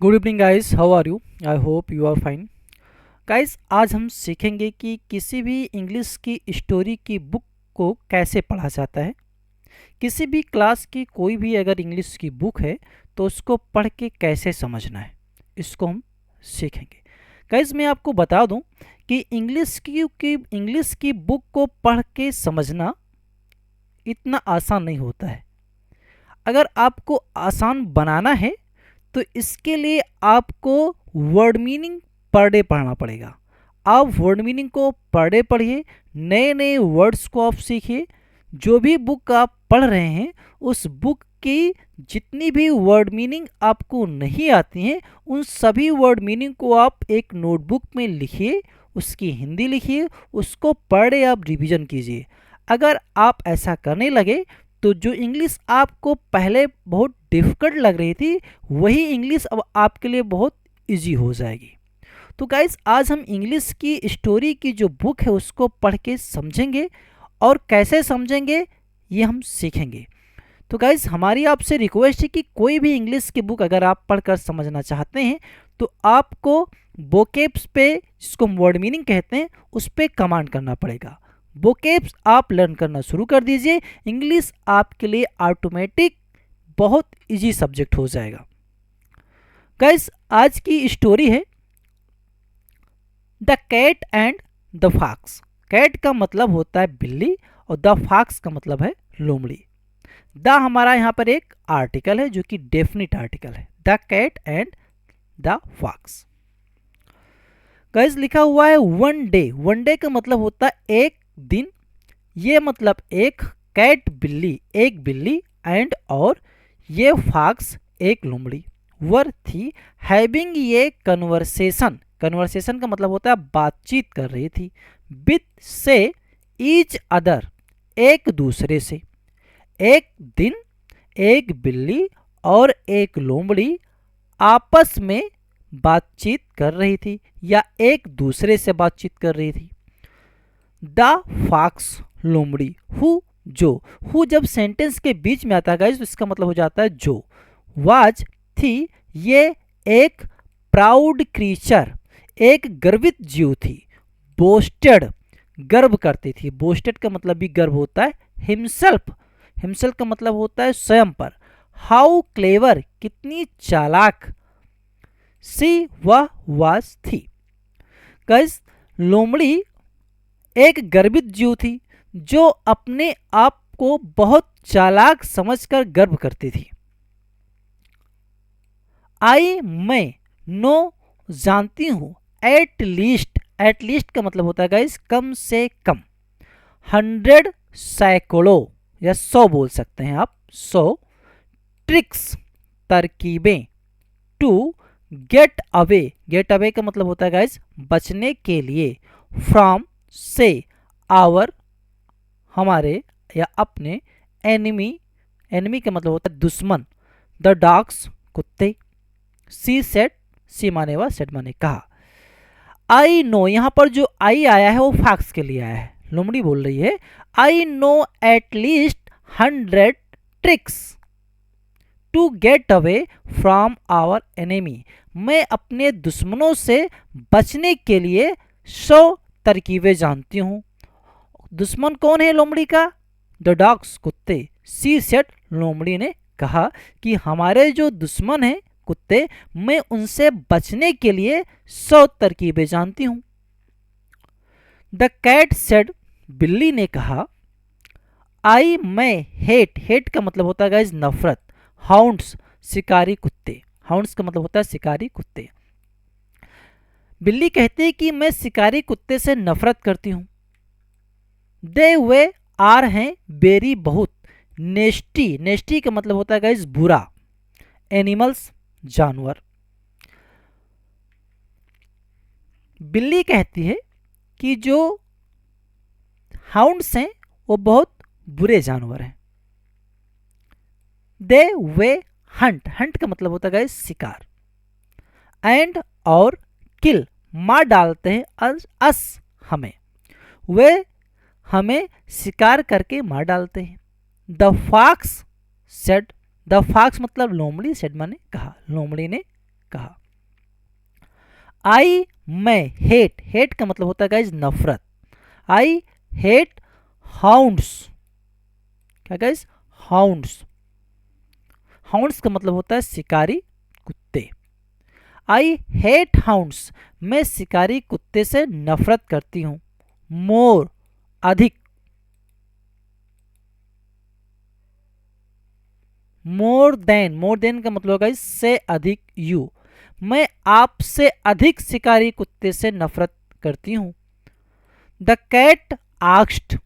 Good evening guys, how are you? I hope you are fine. Guys, आज हम सीखेंगे कि किसी भी इंग्लिश की स्टोरी की बुक को कैसे पढ़ा जाता है। किसी भी क्लास की कोई भी अगर इंग्लिश की बुक है तो उसको पढ़ के कैसे समझना है, इसको हम सीखेंगे। गाइस, मैं आपको बता दूं कि इंग्लिश की बुक को पढ़ के समझना इतना आसान नहीं होता है। अगर आपको आसान बनाना है तो इसके लिए आपको वर्ड मीनिंग पर डे पढ़ना पड़ेगा। आप वर्ड मीनिंग को पर डे पढ़िए, नए नए वर्ड्स को आप सीखिए। जो भी बुक आप पढ़ रहे हैं उस बुक की जितनी भी वर्ड मीनिंग आपको नहीं आती हैं उन सभी वर्ड मीनिंग को आप एक नोटबुक में लिखिए, उसकी हिंदी लिखिए, उसको पर डे आप रिवीजन कीजिए। अगर आप ऐसा करने लगे तो जो इंग्लिश आपको पहले बहुत डिफ़िकल्ट लग रही थी वही इंग्लिश अब आपके लिए बहुत इजी हो जाएगी। तो गाइस, आज हम इंग्लिश की स्टोरी की जो बुक है उसको पढ़ के समझेंगे और कैसे समझेंगे ये हम सीखेंगे। तो गाइस, हमारी आपसे रिक्वेस्ट है कि कोई भी इंग्लिश की बुक अगर आप पढ़कर समझना चाहते हैं तो आपको वोकैब्स पे, जिसको हम वर्ड मीनिंग कहते हैं, उस पर कमांड करना पड़ेगा। वोकैब्स आप लर्न करना शुरू कर दीजिए, इंग्लिश आपके लिए ऑटोमेटिक बहुत इजी सब्जेक्ट हो जाएगा। गाइस, आज की स्टोरी है the cat and the fox. Cat का मतलब होता है बिल्ली और द फॉक्स का मतलब है लोमड़ी। द हमारा यहाँ पर एक आर्टिकल है जो कि डेफिनिट आर्टिकल है। The cat and the fox. Guys, लिखा हुआ है वन डे। वन डे का मतलब होता है एक दिन। ये मतलब एक कैट बिल्ली, एक बिल्ली, एंड और ये फॉक्स एक लोमड़ी वर थी हैविंग ये कन्वर्सेशन। कन्वर्सेशन का मतलब होता है बातचीत कर रही थी विथ से ईच अदर, एक दूसरे से। एक दिन एक बिल्ली और एक लोमड़ी आपस में बातचीत कर रही थी या एक दूसरे से बातचीत कर रही थी। द फॉक्स लोमड़ी हु, जो हु जब सेंटेंस के बीच में आता है गाइस तो इसका मतलब हो जाता है जो। वाज थी ये एक प्राउड क्रीचर, एक गर्वित जीव थी। बोस्टेड गर्व करती थी। बोस्टेड का मतलब भी गर्व होता है। हिमसेल्फ, हिमसेल्फ का मतलब होता है स्वयं पर। हाउ क्लेवर कितनी चालाक। सी वह वाज थी। गाइस, लोमड़ी एक गर्वित जीव थी जो अपने आप को बहुत चालाक समझकर गर्व करती थी। आई मैं नो जानती हूँ। एट लीस्ट का मतलब होता है गाइस कम से कम। 100 सैकड़ों या 100 बोल सकते हैं आप, 100 ट्रिक्स तरकीबें। To get away, get away का मतलब होता है गाइस बचने के लिए। फ्रॉम से आवर हमारे या अपने। एनिमी, एनिमी का मतलब होता है दुश्मन। द डॉग्स कुत्ते। सी सेट, सी माने व सेट माने कहा। आई नो, यहां पर जो आई आया है वो फॉक्स के लिए आया है। लोमड़ी बोल रही है I know at least 100 tricks to get away from our enemy. मैं अपने दुश्मनों से बचने के लिए 100 तरकीबें जानती हूँ। दुश्मन कौन है लोमड़ी का? द डॉग्स कुत्ते। सी सेट, लोमड़ी ने कहा कि हमारे जो दुश्मन हैं कुत्ते, मैं उनसे बचने के लिए 100 तरकीबें जानती हूँ। द कैट सेड, बिल्ली ने कहा आई मैं हेट, हेट का मतलब होता है गाइस नफरत। हाउंड्स शिकारी कुत्ते, हाउंड्स का मतलब होता है शिकारी कुत्ते। बिल्ली कहती है कि मैं शिकारी कुत्ते से नफरत करती हूं। दे वे आर हैं बेरी बहुत। नेस्टी, नेस्टी का मतलब होता है गाइस बुरा। एनिमल्स जानवर। बिल्ली कहती है कि जो हाउंड्स हैं वो बहुत बुरे जानवर हैं। दे वे हंट, हंट का मतलब होता है गाइस शिकार। एंड और किल, मार डालते हैं अस हमें, वे हमें शिकार करके मार डालते हैं। The fox said, the fox मतलब लोमड़ी, सेड माने कहा, लोमड़ी ने कहा। आई मैं हेट, हेट का मतलब होता है गाइज नफरत। आई हेट हाउंड्स, क्या गाइज, हाउंड्स। हाउंड्स का मतलब होता है शिकारी कुत्ते। आई हेट हाउंड्स, मैं शिकारी कुत्ते से नफरत करती हूं। मोर अधिक, मोर देन का मतलब होगा इससे अधिक, यू, मैं आपसे अधिक शिकारी कुत्ते से नफरत करती हूं। द कैट आस्क्ड,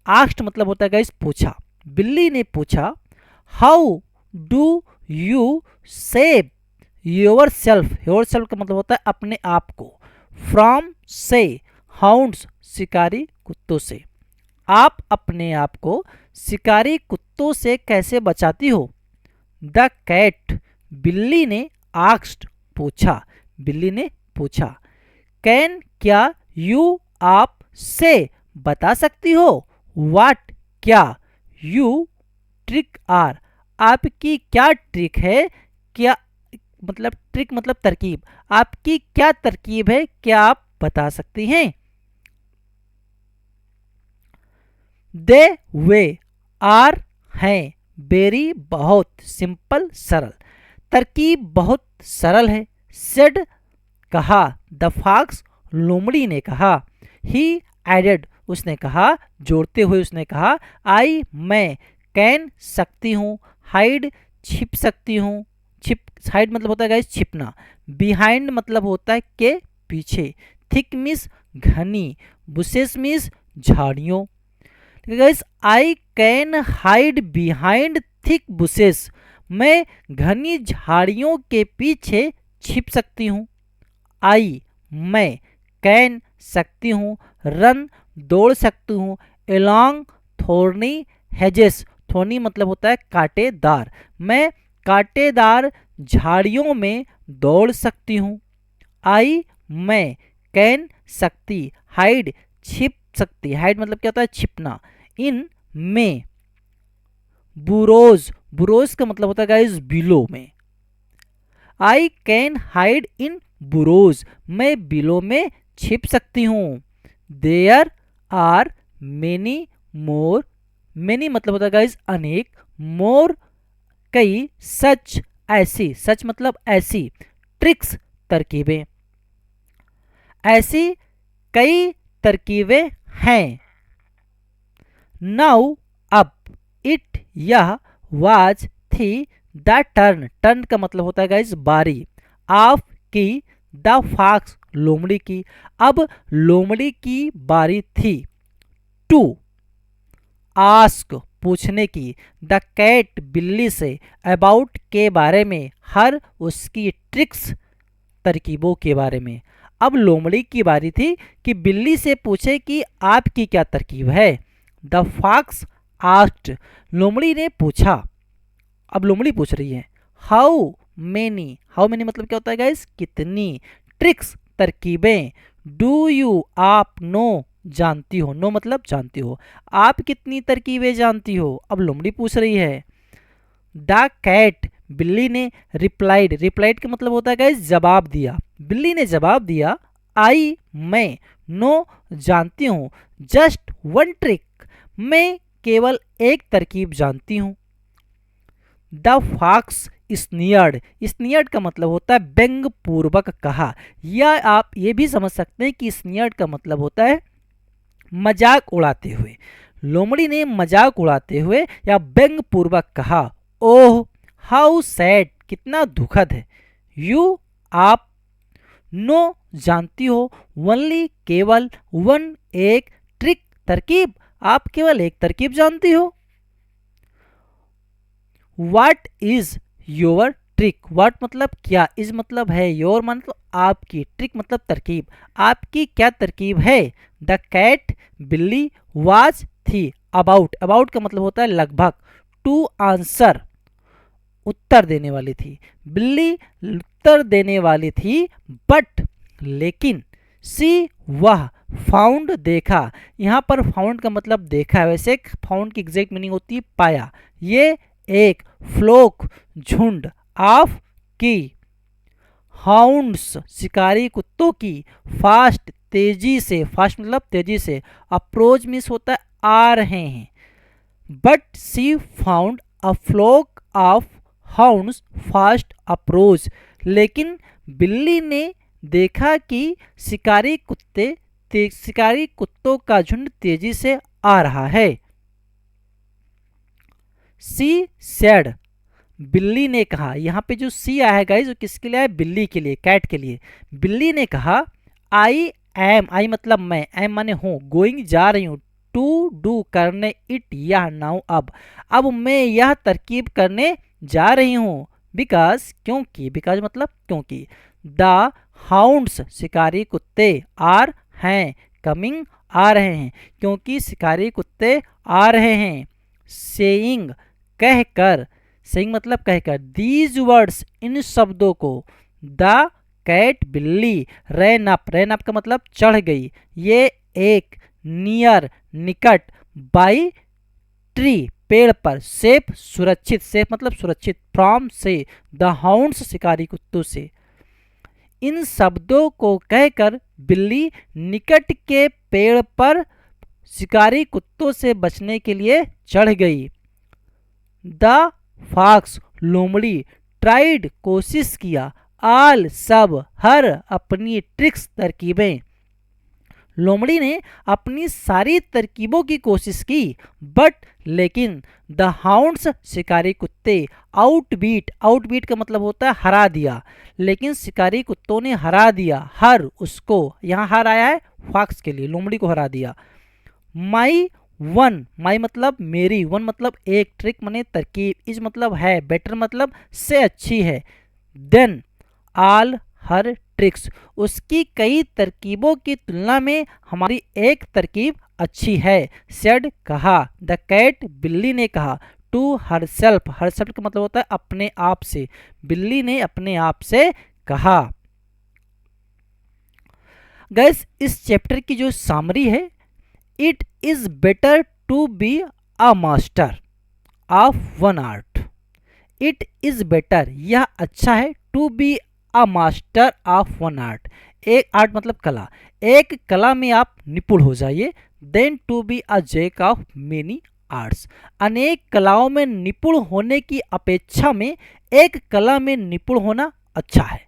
आस्क्ड मतलब होता है गाइस पूछा, बिल्ली ने पूछा। How do you save your self, your self का मतलब होता है अपने आप को, फ्रॉम से हाउंड्स शिकारी कुत्तों से, आप अपने आप को शिकारी कुत्तों से कैसे बचाती हो। द कैट, बिल्ली ने, आस्क्ड पूछा, बिल्ली ने पूछा। कैन क्या, यू आप से बता सकती हो, वाट क्या, यू ट्रिक आर आपकी क्या ट्रिक है, क्या मतलब ट्रिक मतलब तरकीब, आपकी क्या तरकीब है, क्या आप बता सकती हैं। दे वे आर हैं, वेरी बहुत, सिंपल सरल, तरकीब बहुत सरल है। सेड कहा, द फॉक्स लोमड़ी ने कहा। ही एडेड उसने कहा, जोड़ते हुए उसने कहा। आई मैं, कैन सकती हूँ, हाइड छिप सकती हूँ, छिप, हाइड मतलब होता है गाइस छिपना, बिहाइंड मतलब होता है के पीछे, थिक मीन्स घनी, बुशेस मीन्स झाड़ियों। Guys I can hide behind thick bushes, मैं घनी झाड़ियों के पीछे छिप सकती हूँ। आई मैं, कैन सकती हूँ, रन दौड़ सकती हूँ, एलॉन्ग थोर्नी हेजेस, थोर्नी मतलब होता है कांटेदार, मैं कांटेदार झाड़ियों में दौड़ सकती हूँ। आई मैं, कैन सकती, हाइड छिप सकती, हाइड मतलब क्या होता है छिपना, इन में, बुरोज, बुरोज का मतलब होता है गाइस बिलो में। आई कैन हाइड इन बुरोज, मैं बिलो में छिप सकती हूँ। There are many more, many मतलब होता है गाइस अनेक, मोर कई, सच ऐसी, सच मतलब ऐसी, ट्रिक्स तरकीबें, ऐसी कई तरकीबें हैं। नाउ अब, इट यह, वाज थी, द टर्न, टर्न का मतलब होता है गाइस बारी, ऑफ की, द फॉक्स लोमड़ी की, अब लोमड़ी की बारी थी। टू आस्क पूछने की, द कैट बिल्ली से, अबाउट के बारे में, हर उसकी ट्रिक्स तरकीबों के बारे में। अब लोमड़ी की बारी थी कि बिल्ली से पूछे कि आपकी क्या तरकीब है। द फॉक्स आस्क्ड, लोमड़ी ने पूछा, अब लोमड़ी पूछ रही है। हाउ मेनी, हाउ मेनी मतलब क्या होता है गाइस कितनी, ट्रिक्स तरकीबें, डू यू आप नो जानती हो, नो मतलब जानती हो, आप कितनी तरकीबें जानती हो, अब लोमड़ी पूछ रही है। द कैट, बिल्ली ने, रिप्लाइड, रिप्लाइड का मतलब होता है गाइस जवाब दिया, बिल्ली ने जवाब दिया। आई मैं, नो जानती हूँ, जस्ट वन ट्रिक, मैं केवल एक तरकीब जानती हूँ। द फॉक्स स्नियर्ड, स्नियर्ड का मतलब होता है व्यंग पूर्वक कहा, या आप ये भी समझ सकते हैं कि स्नियर्ड का मतलब होता है मजाक उड़ाते हुए, लोमड़ी ने मजाक उड़ाते हुए या व्यंग पूर्वक कहा। ओह हाउ सैड, कितना दुखद है, यू आप नो जानती हो, वनली केवल, वन एक, ट्रिक तरकीब, आप केवल एक तरकीब जानती हो। वाट इज योर ट्रिक, वाट मतलब क्या, इज मतलब है, योर मतलब आपकी, ट्रिक मतलब तरकीब, आपकी क्या तरकीब है। द कैट बिल्ली, वाज थी, अबाउट, अबाउट का मतलब होता है लगभग, टू आंसर उत्तर देने वाली थी, बिल्ली उत्तर देने वाली थी, बट लेकिन, सी वह, फाउंड देखा, यहाँ पर फाउंड का मतलब देखा है, वैसे फाउंड की एग्जैक्ट मीनिंग होती है पाया, ये एक फ्लोक झुंड, ऑफ की, हाउंड्स शिकारी कुत्तों की फास्ट तेजी से, फास्ट मतलब तेजी से, अप्रोच मीन्स होता है आ रहे हैं, but she found a flock of hounds fast approach, लेकिन बिल्ली ने देखा कि शिकारी कुत्तों का झुंड तेजी से आ रहा है। सी सेड, बिल्ली ने कहा, यहाँ पे जो सी आया है गाइस वो किसके लिए है, बिल्ली के लिए, कैट के लिए। बिल्ली ने कहा आई एम, आई मतलब मैं, एम माने हूँ, गोइंग जा रही हूँ, टू डू करने, इट यह, नाउ अब मैं यह तरकीब करने जा रही हूँ, बिकॉज क्योंकि, बिकॉज मतलब क्योंकि, द हाउंड्स शिकारी कुत्ते, आर हैं, कमिंग आ रहे हैं, क्योंकि शिकारी कुत्ते आ रहे हैं, सेइंग कहकर, सेइंग मतलब कहकर, दीज वर्ड्स इन शब्दों को, द कैट बिल्ली, रैन अप का मतलब चढ़ गई, ये एक, नियर निकट, बाई ट्री पेड़ पर, सेफ सुरक्षित, सेफ मतलब सुरक्षित, फ्रॉम से, द हाउंड्स शिकारी कुत्तों से। इन शब्दों को कहकर बिल्ली निकट के पेड़ पर शिकारी कुत्तों से बचने के लिए चढ़ गई। द फॉक्स लोमड़ी, ट्राइड कोशिश किया, आल सब, हर, अपनी ट्रिक्स तरकीबें, लोमड़ी ने अपनी सारी तरकीबों की कोशिश की, बट लेकिन, द हाउंड्स शिकारी कुत्ते, आउटबीट का मतलब होता है हरा दिया, लेकिन शिकारी कुत्तों ने हरा दिया, हर उसको, यहाँ हर आया है फॉक्स के लिए, लोमड़ी को हरा दिया। माई वन, माई मतलब मेरी, वन मतलब एक, ट्रिक माने तरकीब, इज मतलब है, बेटर मतलब से अच्छी है, देन ऑल हर ट्रिक्स, उसकी कई तरकीबों की तुलना में हमारी एक तरकीब अच्छी है, सेड कहा, द कैट बिल्ली ने कहा, टू हरसेल्फ, हरसेल्फ का मतलब होता है अपने आप से, बिल्ली ने अपने आप से कहा। गाइस इस चैप्टर की जो सामरी है, it is better to be a master of one art, it is better यह अच्छा है, to be a master of one art, एक आर्ट मतलब कला, एक कला में आप निपुण हो जाइए, than to be a jack of many arts, अनेक कलाओं में निपुण होने की अपेक्षा में एक कला में निपुण होना अच्छा है।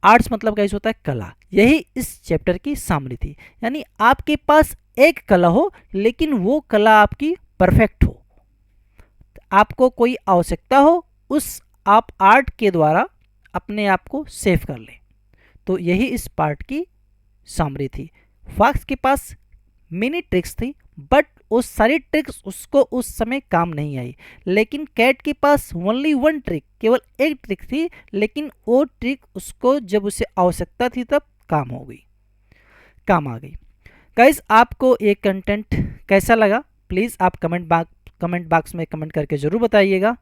आर्ट्स मतलब कैसे होता है कला, यही इस चैप्टर की सामरी थी, यानी आपके पास एक कला हो लेकिन वो कला आपकी परफेक्ट हो, आपको कोई आवश्यकता हो, उस आप आर्ट के द्वारा अपने आप को सेव कर लें, तो यही इस पार्ट की सामरी थी। फॉक्स के पास मिनी ट्रिक्स थी, बट वो सारी ट्रिक्स उसको उस समय काम नहीं आई, लेकिन कैट के पास ओनली वन ट्रिक, केवल एक ट्रिक थी, लेकिन वो ट्रिक उसको जब उसे आवश्यकता थी तब काम आ गई। गाइस आपको ये कंटेंट कैसा लगा, प्लीज़ आप कमेंट बॉक्स में कमेंट करके ज़रूर बताइएगा।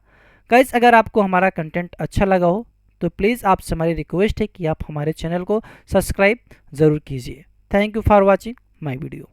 गाइस अगर आपको हमारा कंटेंट अच्छा लगा हो तो प्लीज़ आपसे हमारी रिक्वेस्ट है कि आप हमारे चैनल को सब्सक्राइब ज़रूर कीजिए। Thank you for watching my video.